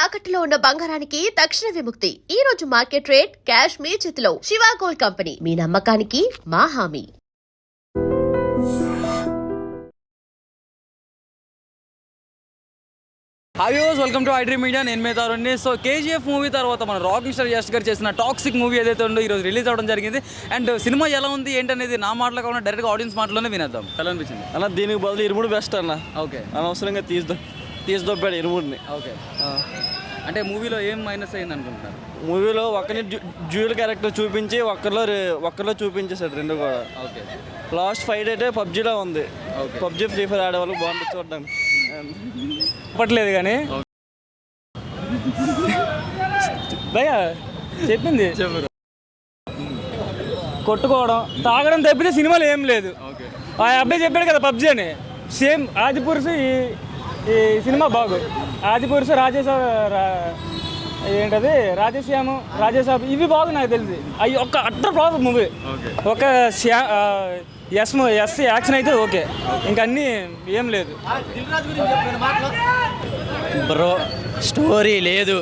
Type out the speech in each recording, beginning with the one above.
తాకట్టులో ఉన్న బంగారానికి తక్షణ విముక్తి. ఈ రోజు మార్కెట్ రేట్ క్యాష్ మీ చేతిలో. శివ గోల్డ్ కంపెనీ, మీ నమ్మకానికి మా హామీ. Hi viewers, welcome to iDream media. నేను మీ తరుణ్ని. సో కేజీఎఫ్ మూవీ తర్వాత మన రాకింగ్ స్టార్ యష్ గారు చేసిన టాక్సిక్ మూవీ ఏదైతే ఉందో ఈరోజు రిలీజ్ అవ్వడం జరిగింది. అండ్ సినిమా ఎలా ఉంది ఏంటనేది నా మాటలో కాకుండా డైరెక్ట్గా ఆడియన్స్ మాటలోనే వినేద్దాం. ఎలా అనిపించింది అన్న? దీనికి బదులు ఇరుముడు బెస్ట్ అన్న. ఓకే, అనవసరంగా తీసిదొబ్బాడు ఇరుముడిని. ఓకే, అంటే మూవీలో ఏం మైనస్ అయింది అనుకుంటున్నారు? మూవీలో ఒక్కని డ్యూయల్ క్యారెక్టర్ చూపించి ఒక్కరిలో చూపించేశాడు రెండు కూడా. ఓకే, లాస్ట్ ఫైట్ అయితే పబ్జీలో ఉంది. పబ్జీ ఫ్రీ ఫైర్ ఆడే వాళ్ళకి బాగుంటుంది చూడడానికి. చెప్పట్లేదు కానీ భయ్యా చెప్పింది చెప్పరు. కొట్టుకోవడం తాగడం తప్పితే సినిమాలో ఏం లేదు. ఆ అబ్బాయి చెప్పాడు కదా పబ్జీ అని, సేమ్ ఆదిపురుషు ఈ సినిమా బాగు. ఆదిపురుషు ఏంటది రాజేశ్యాము ఇవి బాగు నాకు తెలిసి. అవి ఒక్క అట్టర్ ప్రాబ్లం మూవీ. ఒక ఎస్ యాక్షన్ అయితే ఓకే, ఇంక అన్నీ ఏం లేదు. బ్రో స్టోరీ లేదు,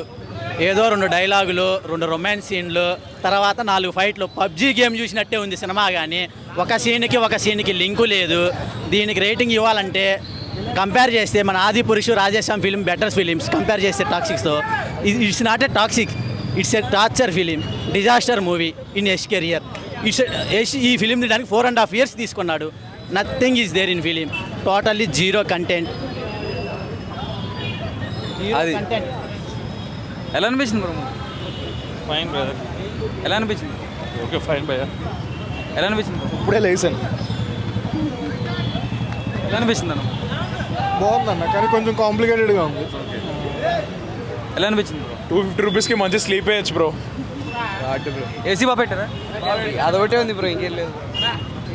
ఏదో 2 డైలాగులు, 2 రొమాన్స్ సీన్లు, తర్వాత 4 ఫైట్లు. పబ్జీ గేమ్ చూసినట్టే ఉంది సినిమా. కానీ ఒక సీన్కి లింకు లేదు. దీనికి రేటింగ్ ఇవ్వాలంటే కంపేర్ చేస్తే మన Adipurush Radhe Shyam film better films compare చేస్తే టాక్సిక్స్తో it's not a toxic, it's a torture film, disaster movie in Yash career. ఈ ఫిలిం తీయడానికి 4.5 years తీసుకున్నాడు. Nothing is there in film, totally zero content. అది ఎలా అనిపించింది బ్రో? Fine brother. ఎలా అనిపించింది? ఓకే ఫైన్ భయ్యా. ఎలా అనిపించింది? ఇప్పుడే లేసాను. ఎలా అనిపించింది అన్న? బాగుందన్న, కానీ కొంచెం కాంప్లికేటెడ్గా ఉంది. ఎలా అనిపించింది బ్రో? 250 రూపీస్కి మంచి స్లీప్ వేయచ్చు బ్రో. ఏసీ బాగా పెట్టారా? అదొకటే ఉంది బ్రో, ఇంకేం లేదు.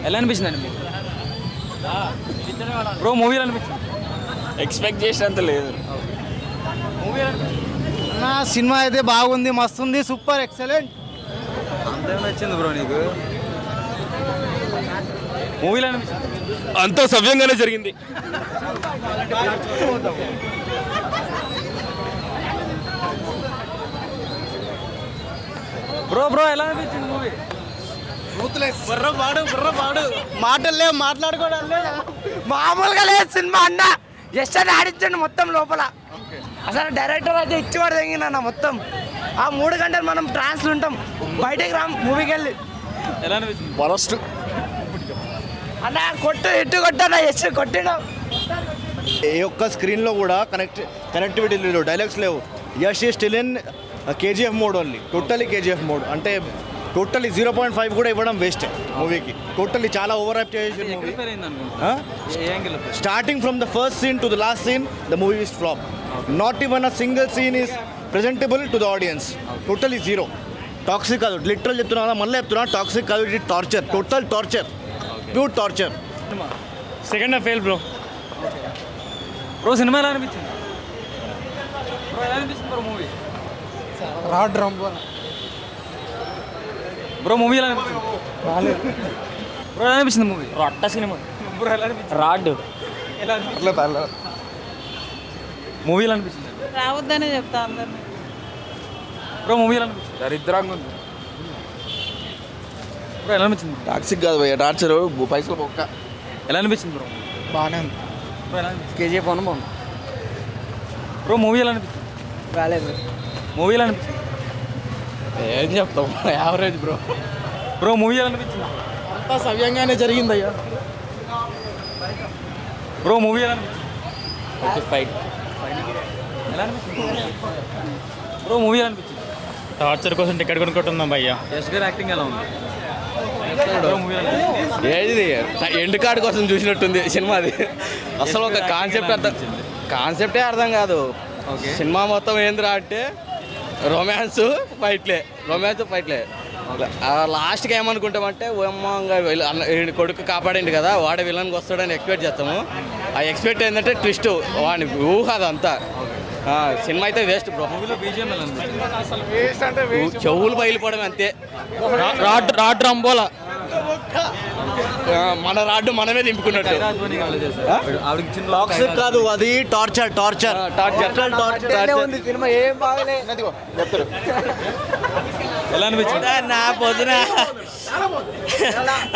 ఎలా అనిపించింది అండి బ్రో? మూవీ ఎలా అనిపించింది? ఎక్స్పెక్ట్ చేసినంత లేదు. మూవీ నా సినిమా అయితే బాగుంది, మస్తుంది, సూపర్ ఎక్సలెంట్. అంతే నచ్చింది బ్రో నీకు? మూవీలో అనిపించింది? అంతా సవ్యంగానే జరిగింది. బ్రో ఎలా అనిపించింది మూవీ? మాటలు లేవు, మాట్లాడుకోవడం లేదు, మామూలుగా లేదు సినిమా. అన్న జస్ట్ అని ఆడించండి మొత్తం లోపల. అసలు డైరెక్టర్ అయితే ఇచ్చివాడు తెగిన మొత్తం. ఆ 3 గంటలు మనం ట్రాన్స్లు ఉంటాం, బయటకు రామ్ మూవీకి వెళ్ళి. ఎలా అనిపించింది? వరస్ట్. అన్న ఇట్టు కొట్టా ఎస్ కొట్టిన ఏ ఒక్క స్క్రీన్లో కూడా కనెక్టివిటీ లేదు, డైలాగ్స్ లేవు. Yash is still in KGF mode only, totally KGF mode. అంటే టోటలీ 0.5 కూడా ఇవ్వడం వేస్ట్ మూవీకి. టోటలీ చాలా ఓవర్ యాప్ చేసి movie. Starting from the first scene to the last scene the movie is flop. Not even a single scene is presentable to the audience. Totally zero. Toxic కాదు, literal చెప్తున్నా, మళ్ళీ చెప్తున్నా, toxic కాదు, ఇది torture, total torture, pure torture. Second half fail bro. Bro cinema ఎలా అనిపించింది? Bro ఎలా అనిపించింది బ్రో మూవీ? బ్రో మూవీ ఎలా అనిపించింది? బ్రో ఎలా అనిపించింది మూవీ? రొట్ట సినిమా బ్రో ఎలా అనిపించింది? రాడ్. ఎలా అనిపించింది? మూవీ ఎలా అనిపించింది? రావద్దనే చెప్తా అందరినీ. బ్రో మూవీ ఎలా అనిపించింది? దరిద్రంగా ఉంది. బ్రో ఎలా అనిపించింది? టాక్సిక్ కాదు భయ్య, టార్చర్, పైసలు పొక్క. ఎలా అనిపించింది బ్రో? బాగానే ఉంది. బ్రో ఎలా అనిపించింది? కేజీఎఫ్ వన్ బాగుంది. బ్రో మూవీ ఎలా అనిపించింది? రాలేదు. మూవీ ఎలా అనిపించింది? ఏం చెప్తాం, యావరేజ్ బ్రో. బ్రో మూవీ ఎలా అనిపించింది? అంతా సవ్యంగానే జరిగింది అయ్యా. బ్రో మూవీ ఎలా అనిపించింది? ఫైట్. ఎలా అనిపించింది? బ్రో మూవీ ఎలా అనిపించింది? టార్చర్ కోసం టికెట్ కొనుక్కుంటున్నాం భయ్యా. యష్ గారి యాక్టింగ్ ఎలా ఉంది? బ్రో మూవీ ఎలా అనిపించింది? ఏది ఎండ్ కార్డ్ కోసం చూసినట్టుంది సినిమా. అది అసలు ఒక కాన్సెప్టే అర్థం కాదు. ఓకే, సినిమా మొత్తం ఏందిరా అంటే రొమాన్స్ ఫైట్లే. లాస్ట్కి ఏమనుకుంటామంటే కొడుకు కాపాడండి కదా, వాడే విలన్కి వస్తాడని ఎక్స్పెక్ట్ చేస్తాము. ఆ ఎక్స్పెక్ట్ ఏంటంటే ట్విస్ట్, వాడిని ఊహ అదంతా. సినిమా అయితే వేస్ట్ బ్రో. మూవీలో బీజిఎం ఎలా అనిపించింది? చెవులు బయలుపడమే అంతే. రాడ్ రంబోలా మన రాడ్డు మనమే దింపుకున్నట్టు. టాక్సిక్ కాదు అది టార్చర్ టార్చర్ సినిమా ఏం బాగలే చెప్తారు. ఎలా అనిపించింది? నా పొద్దున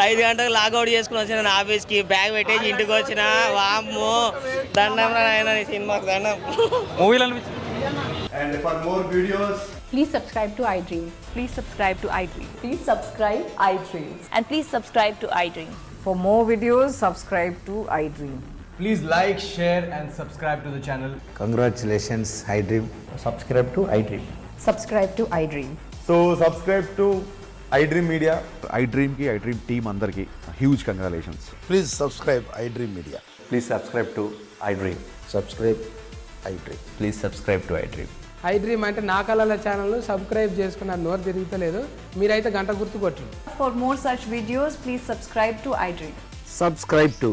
5 గంటలకు లాగౌట్ చేసుకుని వచ్చిన నా ఆఫీస్కి బ్యాగ్ పెట్టేసి ఇంటికి వచ్చిన వామ్మో దండం రా నాయనా నీ సినిమాకి దండం. మూవీలో అనిపించింది? And for more videos, Please subscribe to iDream. Please subscribe to iDream. Please subscribe iDream. And please subscribe to iDream. For more videos, subscribe to iDream. Please like, share and subscribe to the channel. congratulations, iDream. Subscribe to iDream. Subscribe to iDream. So subscribe to iDream media. iDreamకి iDream team అందరికీ huge congratulations. Please subscribe iDream Media. Please subscribe to iDream. Subscribe iDream. Please subscribe to iDream. iDream అంటే నా కళల channel subscribe చేసుకున్న నోరు తిరుగుతలేదు, మీరైతే గంట గుర్తు కొట్టండి. For more such videos, please subscribe to iDream. Subscribe to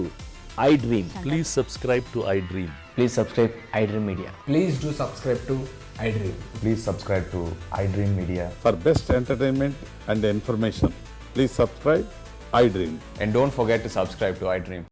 iDream. Please subscribe to iDream. Please subscribe iDream Media. Please do subscribe to iDream. Please subscribe to iDream media. For best entertainment and information please subscribe iDream. And don't forget to subscribe to iDream.